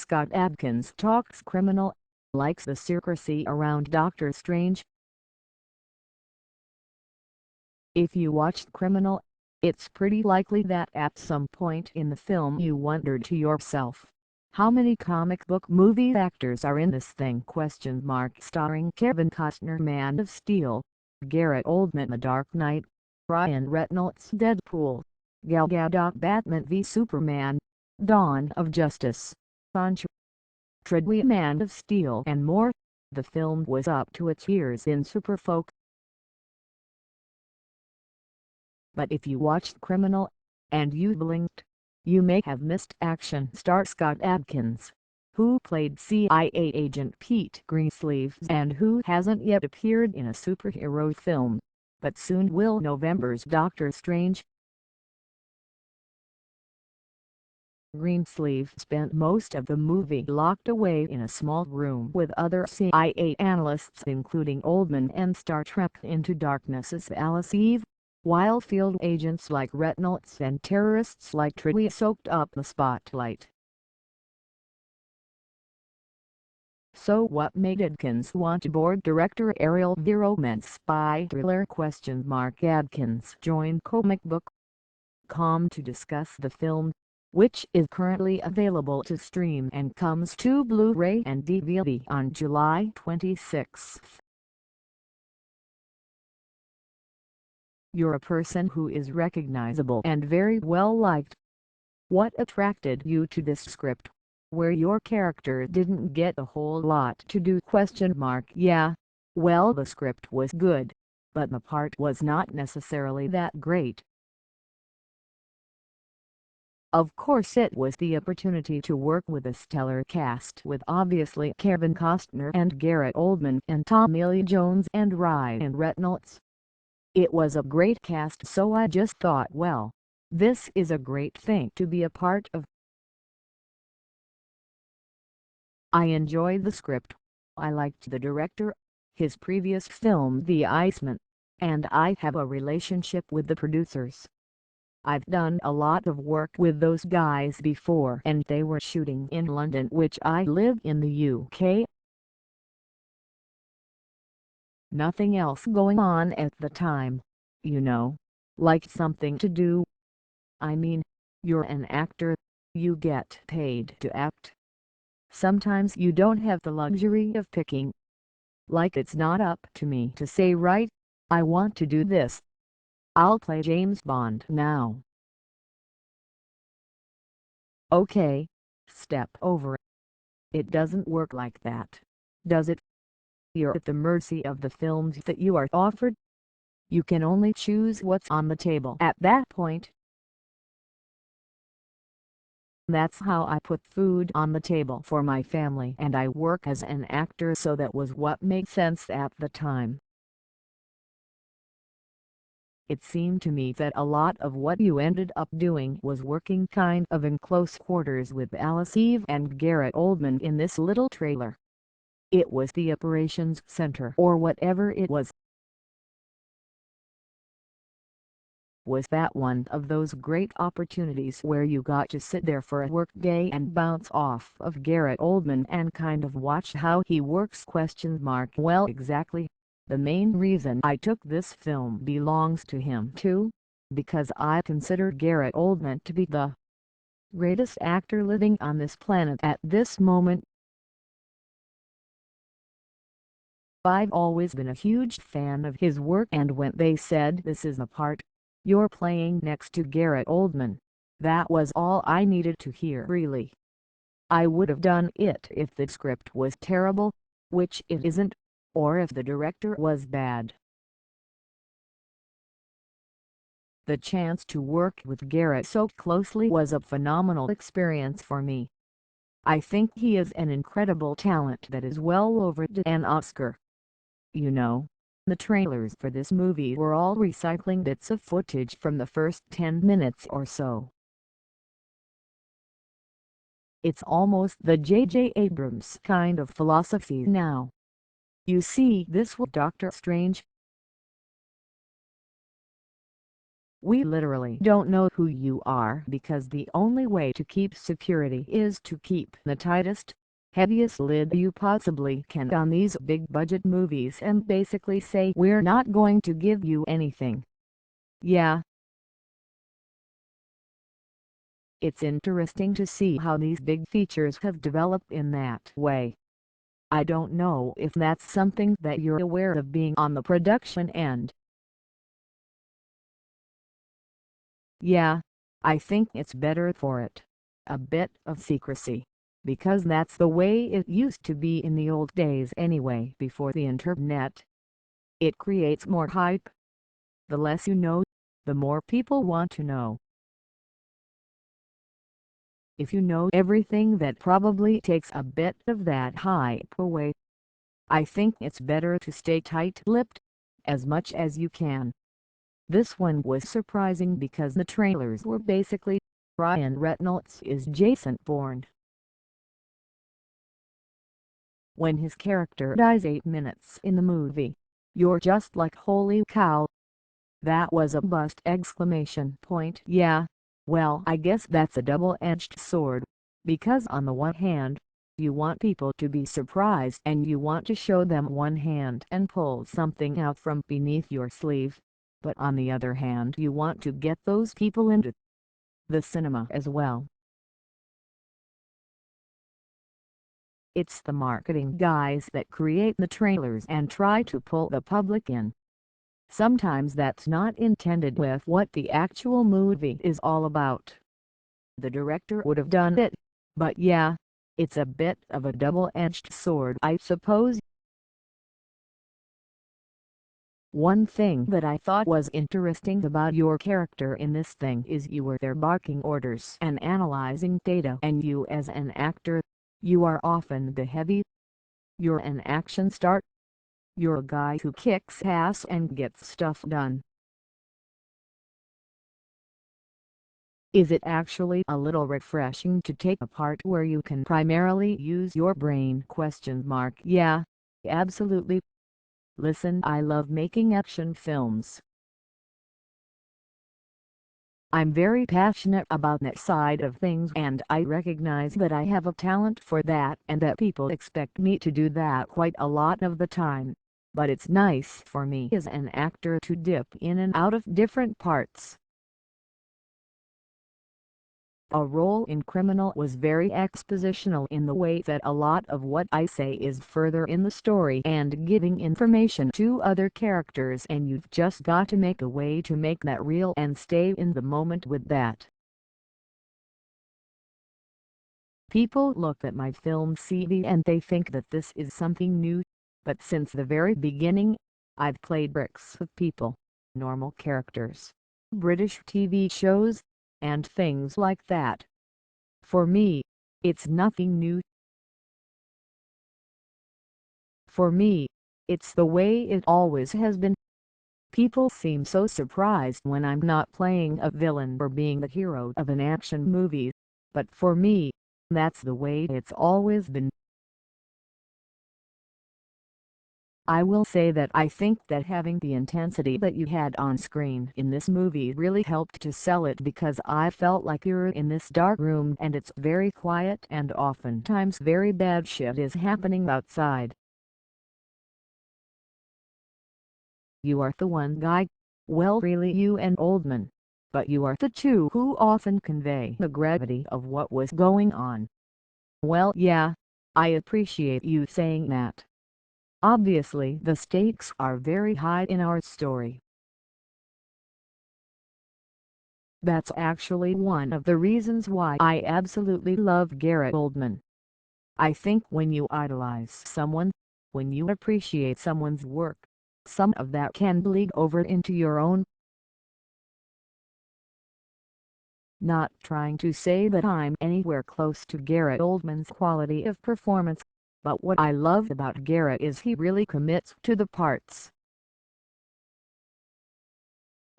Scott Adkins Talks Criminal likes the secrecy around Doctor Strange. If you watched Criminal, it's pretty likely that at some point in the film you wondered to yourself, how many comic book movie actors are in this thing? Starring Kevin Costner, Man of Steel, Gary Oldman, The Dark Knight, Ryan Reynolds, Deadpool, Gal Gadot, Batman v Superman, Dawn of Justice, Antje Traue, Man of Steel, and more. The film was up to its ears in superfolk. But if you watched Criminal, and you blinked, you may have missed action star Scott Adkins, who played CIA Agent Pete Greensleeves and who hasn't yet appeared in a superhero film, but soon will. November's Doctor Strange. Greensleeves spent most of the movie locked away in a small room with other CIA analysts including Oldman and Star Trek Into Darkness's Alice Eve, while field agents like Reynolds and terrorists like Traue soaked up the spotlight. So what made Adkins want to board director Ariel Vromen's spy thriller? Adkins joined comicbook.com to discuss the film, which is currently available to stream and comes to Blu-ray and DVD on July 26. You're a person who is recognizable and very well liked. What attracted you to this script, where your character didn't get a whole lot to do? Yeah, well, the script was good, but the part was not necessarily that great. Of course, it was the opportunity to work with a stellar cast with obviously Kevin Costner and Gary Oldman and Tommy Lee Jones and Ryan Reynolds. It was a great cast, so I just thought, well, this is a great thing to be a part of. I enjoyed the script. I liked the director, his previous film The Iceman, and I have a relationship with the producers. I've done a lot of work with those guys before, and they were shooting in London, which I live in the UK. Nothing else going on at the time, you know, like something to do. I mean, you're an actor, you get paid to act. Sometimes you don't have the luxury of picking. Like, it's not up to me to say, right, I want to do this. I'll play James Bond now. Okay, step over it. It doesn't work like that, does it? You're at the mercy of the films that you are offered. You can only choose what's on the table at that point. That's how I put food on the table for my family, and I work as an actor, so that was what made sense at the time. It seemed to me that a lot of what you ended up doing was working kind of in close quarters with Alice Eve and Gary Oldman in this little trailer. It was the operations center or whatever it was. Was that one of those great opportunities where you got to sit there for a work day and bounce off of Gary Oldman and kind of watch how he works? Well, exactly. The main reason I took this film belongs to him too, because I consider Gary Oldman to be the greatest actor living on this planet at this moment. I've always been a huge fan of his work, and when they said this is the part you're playing next to Gary Oldman, that was all I needed to hear, really. I would have done it if the script was terrible, which it isn't, or if the director was bad. The chance to work with Gary so closely was a phenomenal experience for me. I think he is an incredible talent that is well over an Oscar. You know, the trailers for this movie were all recycling bits of footage from the first 10 minutes or so. It's almost the JJ Abrams kind of philosophy now. You see this with Doctor Strange. We literally don't know who you are because the only way to keep security is to keep the tightest, heaviest lid you possibly can on these big budget movies and basically say we're not going to give you anything. Yeah. It's interesting to see how these big features have developed in that way. I don't know if that's something that you're aware of being on the production end. Yeah, I think it's better for it. A bit of secrecy. Because that's the way it used to be in the old days anyway before the internet. It creates more hype. The less you know, the more people want to know. If you know everything, that probably takes a bit of that hype away. I think it's better to stay tight-lipped, as much as you can. This one was surprising because the trailers were basically, Ryan Reynolds is Jason Bourne. When his character dies 8 minutes in the movie, you're just like holy cow. That was a bust! Yeah, well, I guess that's a double-edged sword, because on the one hand, you want people to be surprised and you want to show them one hand and pull something out from beneath your sleeve, but on the other hand you want to get those people into the cinema as well. It's the marketing guys that create the trailers and try to pull the public in. Sometimes that's not intended with what the actual movie is all about. The director would have done it, but yeah, it's a bit of a double-edged sword, I suppose. One thing that I thought was interesting about your character in this thing is you were there barking orders and analyzing data, and you as an actor, you are often the heavy. You're an action star. You're a guy who kicks ass and gets stuff done. Is it actually a little refreshing to take a part where you can primarily use your brain? Yeah, absolutely. Listen, I love making action films. I'm very passionate about that side of things, and I recognize that I have a talent for that and that people expect me to do that quite a lot of the time. But it's nice for me as an actor to dip in and out of different parts. A role in Criminal was very expositional in the way that a lot of what I say is further in the story and giving information to other characters, and you've just got to make a way to make that real and stay in the moment with that. People look at my film CV and they think that this is something new, but since the very beginning, I've played bricks with people, normal characters, British TV shows, and things like that. For me, it's nothing new. For me, it's the way it always has been. People seem so surprised when I'm not playing a villain or being the hero of an action movie, but for me, that's the way it's always been. I will say that I think that having the intensity that you had on screen in this movie really helped to sell it, because I felt like you're in this dark room and it's very quiet and oftentimes very bad shit is happening outside. You are the one guy, well really you and Oldman, but you are the two who often convey the gravity of what was going on. Well yeah, I appreciate you saying that. Obviously the stakes are very high in our story. That's actually one of the reasons why I absolutely love Gary Oldman. I think when you idolize someone, when you appreciate someone's work, some of that can bleed over into your own. Not trying to say that I'm anywhere close to Gary Oldman's quality of performance, but what I love about Gary is he really commits to the parts.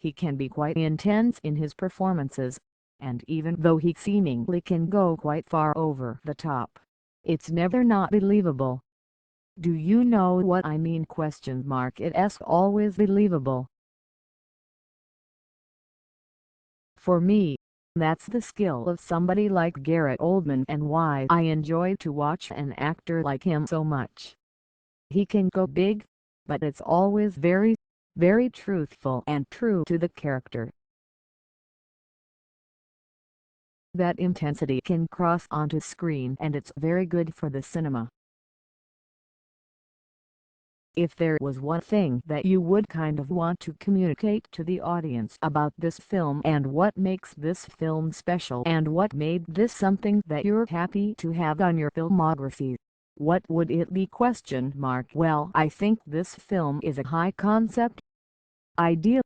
He can be quite intense in his performances, and even though he seemingly can go quite far over the top, it's never not believable. Do you know what I mean? It's always believable. For me, that's the skill of somebody like Gary Oldman and why I enjoy to watch an actor like him so much. He can go big, but it's always very, very truthful and true to the character. That intensity can cross onto screen and it's very good for the cinema. If there was one thing that you would kind of want to communicate to the audience about this film and what makes this film special and what made this something that you're happy to have on your filmography, what would it be? Well, I think this film is a high concept idea